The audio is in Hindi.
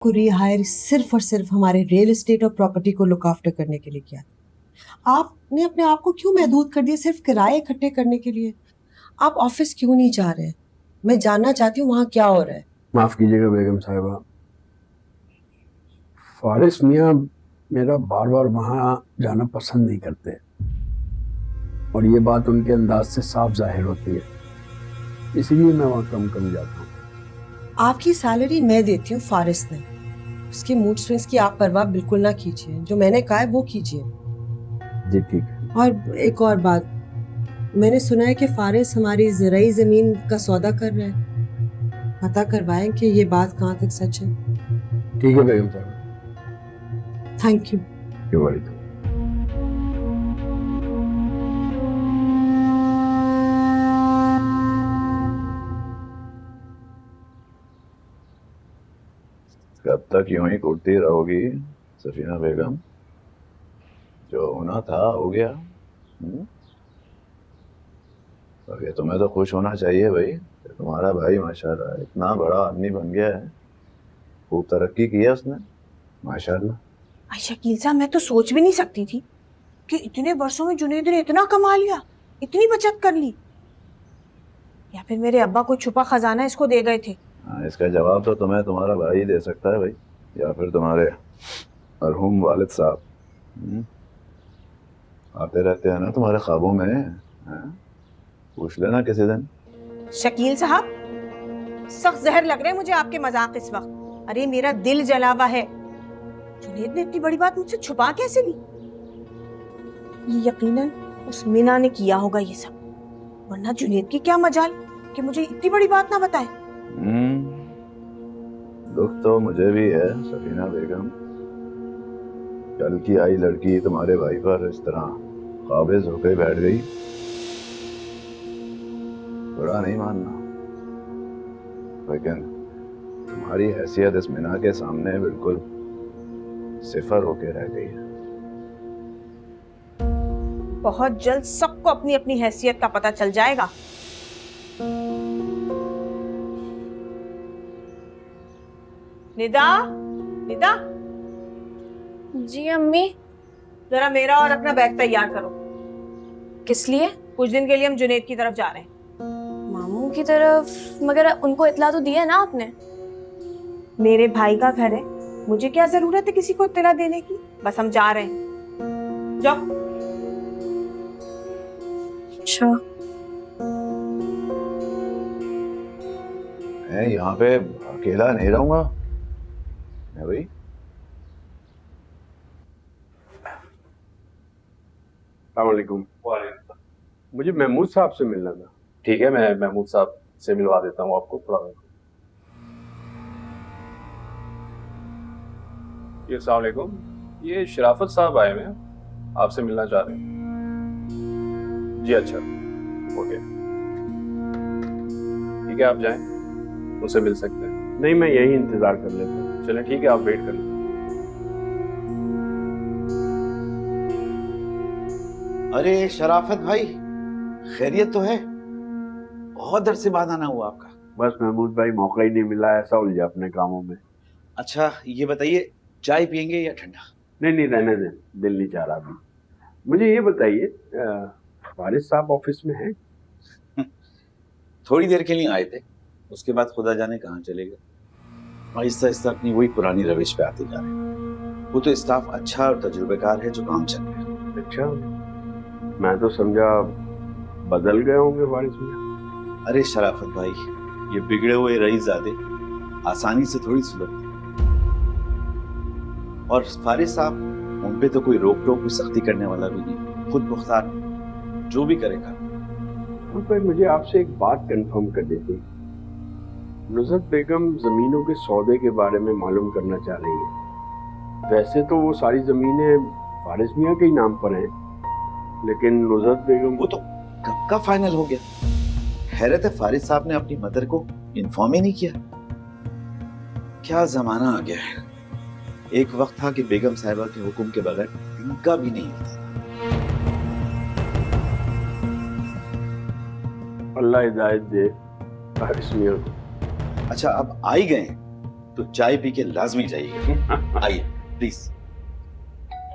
को रिहायर सिर्फ और सिर्फ हमारे रियल एस्टेट और प्रॉपर्टी को लुक आफ्टर करने के लिए किया। आपने अपने आप को क्यों महदूद कर दिया सिर्फ किराए इकट्ठे करने के लिए? आप ऑफिस क्यों नहीं जा रहे? मैं जानना चाहती हूँ वहां क्या हो रहा है। माफ कीजिएगा बेगम साहिबा, फारिस मियाँ मेरा बार बार वहाँ जाना पसंद नहीं करते और ये बात उनके अंदाज से साफ जाहिर होती है, इसीलिए मैं वहाँ कम कम जाता हूँ। आपकी सैलरी मैं देती हूँ फारिस ने, उसके मूड स्विंग्स की आप परवाह बिल्कुल ना कीजिए, जो मैंने कहा है वो कीजिए। जी ठीक है। और एक और बात, मैंने सुना है कि फारिस हमारी ज़राई ज़मीन का सौदा कर रहा है, पता करवाएं कि ये बात कहाँ तक सच है। ठीक है बेगम साहिबा। Thank you. You welcome. कब तक यूं ही कुटती रहोगी सफीना बेगम? जो होना था हो गया। और ये तुम्हें तो खुश होना चाहिए भाई, तुम्हारा भाई माशाल्लाह इतना बड़ा आदमी बन गया है, खूब तरक्की की है उसने माशाल्लाह। शकील साहब, मैं तो सोच भी नहीं सकती थी कि इतने वर्षों में जुनैद ने इतना कमा लिया, इतनी बचत कर ली। या फिर मेरे अब्बा कोई छुपा खजाना इसको दे गए थे? इसका जवाब तो तुम्हें तुम्हारा भाई दे सकता है भाई, या फिर तुम्हारे मरहूम वालिद साहब। आते रहते हैं ना तुम्हारे ख्वाबों में, पूछ लेना किसी दिन। शकील साहब, सख्त जहर लग रहे हैं मुझे आपके मजाक इस वक्त। अरे मेरा दिल जला हुआ है, जुनैद ने इतनी बड़ी बात मुझसे छुपा कैसे ली? ये यकीनन उस मीना ने किया होगा ये सब, वरना जुनैद की क्या मजाल कि मुझे इतनी बड़ी बात ना बताए। दुख तो मुझे भी है सफीना बेगम, कल की आई लड़की तुम्हारे भाई पर इस तरह काबिज होकर बैठ गई। बुरा नहीं मानना, लेकिन तुम्हारी हैसियत इस मीना के सामने बिल्कुल सिफर होके रह गई है। बहुत जल्द सबको अपनी अपनी हैसियत का पता चल जाएगा। निदा, निदा। जी अम्मी। जरा मेरा और अपना बैग तैयार करो। किस लिए? कुछ दिन के लिए हम जुनैद की तरफ जा रहे हैं। मामू की तरफ? मगर उनको इत्ला तो दिया है ना आपने? मेरे भाई का घर है, मुझे क्या जरूरत है किसी को इत्तला देने की? बस हम जा रहे हैं, जाओ। अच्छा। मैं यहाँ पे अकेला नहीं रहूंगा मैं भाई। अस्सलामुअलैकुम। मुझे महमूद साहब से मिलना था। ठीक है, मैं महमूद साहब से मिलवा देता हूँ आपको। थोड़ा ये अस्सलाम वालेकुम, ये शराफत साहब आए हुए हैं, आपसे मिलना चाह रहे हैं। जी अच्छा, ओके ठीक है, आप जाएं, उनसे मिल सकते हैं। नहीं, मैं यही इंतजार कर लेता हूँ। चलें ठीक है, आप वेट कर लीजिए। अरे शराफत भाई, खैरियत तो है? बहुत देर से बाद आना हुआ आपका। बस महमूद भाई, मौका ही नहीं मिला, ऐसा उलझा अपने कामों में। अच्छा ये बताइए, चाय पियेंगे या ठंडा? नहीं, रहने दें, दिल नहीं चाह रहा अभी। मुझे ये बताइए, फारिस साहब ऑफिस में हैं? थोड़ी देर के लिए आए थे, उसके बाद खुदा जाने कहाँ चले गए। आहिस्ता आहिस्ता अपनी वही पुरानी रविश पे आते जा रहे हैं। वो तो स्टाफ अच्छा और तजुर्बेकार है जो काम चल रहा है। अच्छा, मैं तो समझा बदल गए होंगे फारिस में। अरे शराफत भाई, ये बिगड़े हुए रईसज़ादे आसानी से थोड़ी सुधरते। और फारिस साहब, उन पे तो कोई रोक टोक कोई सख्ती करने वाला भी नहीं, खुद मुख्तार, जो भी करेगा। भाई मुझे आपसे एक बात कंफर्म कर देती। नुज़रत बेगम जमीनों के सौदे के बारे में मालूम करना चाह रही है। वैसे तो वो सारी जमीनें फारिस मियाँ के ही नाम पर हैं, लेकिन नुज़रत बेगम वो तो कब का फाइनल हो गया। हैरत है, फारिस साहब ने अपनी मदर को इन्फॉर्म ही नहीं किया। क्या जमाना आ गया है। एक वक्त था कि बेगम साहिबा के हुक्म के बगैर इनका भी नहीं होता था। अल्लाह हिदायत दे फारिस मियाँ को। अच्छा अब आ ही गए, तो चाय पी के लाजमी जाइएगा। आइए प्लीज।